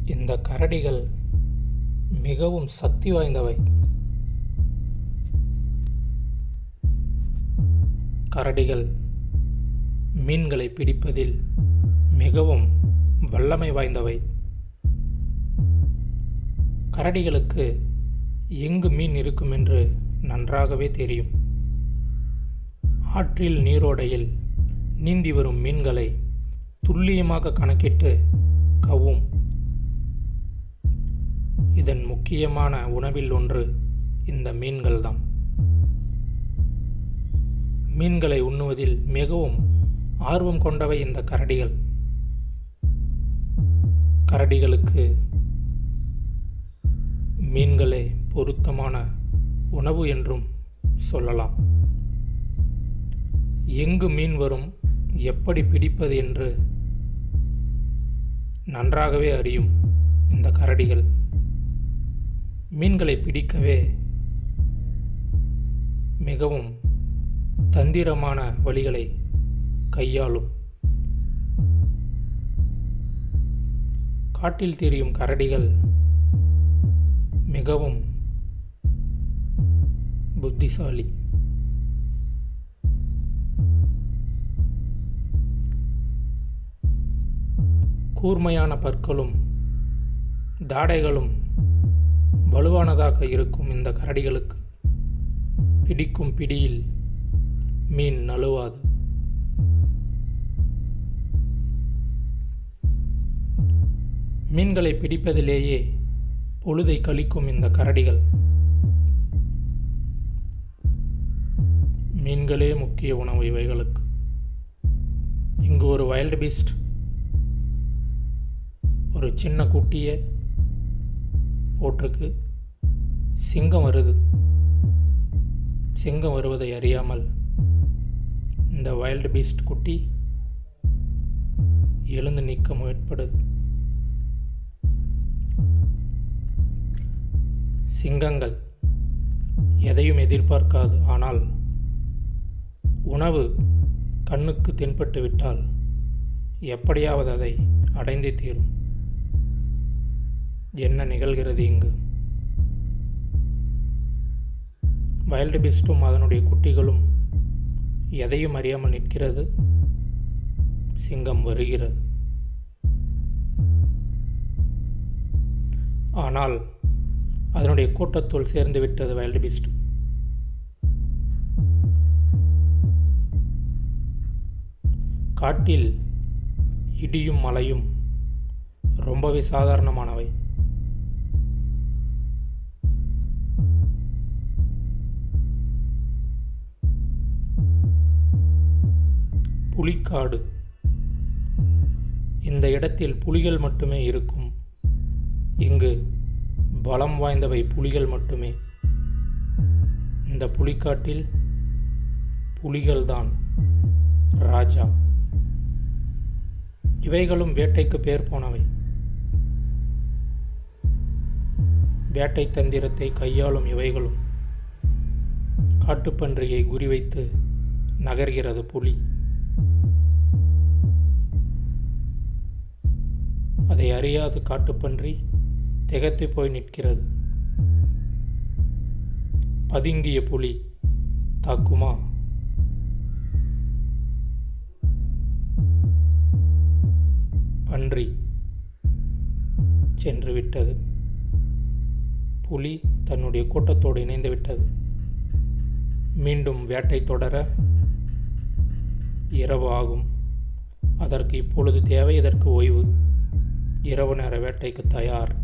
இந்த கரடிகள் மிகவும் சக்தி வாய்ந்தவை. கரடிகள் மீன்களை பிடிப்பதில் மிகவும் வல்லமை வாய்ந்தவை. கரடிகளுக்கு எங்கு மீன் இருக்கும் என்று நன்றாகவே தெரியும். ஆற்றில் நீரோடையில் நீந்தி வரும் மீன்களை துல்லியமாக கணக்கிட்டு கவும். இதன் முக்கியமான உணவில் ஒன்று இந்த மீன்கள்தான். மீன்களை உண்ணுவதில் மிகவும் ஆர்வம் கொண்டவை இந்த கரடிகள். கரடிகளுக்கு மீன்களே பொருத்தமான உணவு என்றும் சொல்லலாம். எங்கு மீன் வரும், எப்படி பிடிப்பது என்று நன்றாகவே அறியும் இந்த கரடிகள். மீன்களை பிடிக்கவே மிகவும் தந்திரமான வழிகளை கையாளும். காட்டில் திரியும் கரடிகள் மிகவும் புத்திசாலி. கூர்மையான பற்களும் தாடைகளும் வலுவானதாக இருக்கும் இந்த கரடிகளுக்கு பிடிக்கும் பிடியில் மீன் நழுவாது. மீன்களை பிடிப்பதிலேயே பொழுதை கழிக்கும் இந்த கரடிகள். மீன்களே முக்கிய உணவு இவைகளுக்கு. இங்கு ஒரு வைல்டு பீஸ்ட் ஒரு சின்ன குட்டியை போட்டிருக்கு. சிங்கம் வருது. சிங்கம் வருவதை அறியாமல் இந்த வைல்டு பீஸ்ட் குட்டி எழுந்து நிற்க முயற்படுது. சிங்கங்கள் எதையும் எதிர்பார்க்காது. ஆனால் உணவு கண்ணுக்கு தென்பட்டு விட்டால் எப்படியாவது அதை அடைந்தே தீரும். என்ன நிகழ்கிறது இங்கு? வைல்டு பீஸ்டும் அதனுடைய குட்டிகளும் எதையும் அறியாமல் நிற்கிறது. சிங்கம் வருகிறது. ஆனால் அதனுடைய கூட்டத்துள் சேர்ந்து விட்டது வைல்டு பீஸ்ட். காட்டில் இடியும் மழையும் ரொம்பவே சாதாரணமானவை. புலிக்காடு. இந்த இடத்தில் புலிகள் மட்டுமே இருக்கும். இங்கு பலம் வாய்ந்தவை புலிகள் மட்டுமே. இந்த புலிக்காட்டில் புலிகள்தான் ராஜா. இவைகளும் வேட்டைக்கு பேர் போனவை. வேட்டை தந்திரத்தை கையாளும் இவைகளும் காட்டுப்பன்றியை குறிவைத்து நகர்கிறது புலி. அதை அறியாது காட்டுப்பன்றி திகைத்து போய் நிற்கிறது. பதுங்கிய புலி தாக்குமா? பன்றி சென்று விட்டது. புலி தன்னுடைய கூட்டத்தோடு இணைந்து விட்டது. மீண்டும் வேட்டை தொடர இரவு ஆகும். அதற்கு இப்பொழுது தேவை. இதற்கு ஓய்வு. இரவு நேர வேட்டைக்கு தயார்.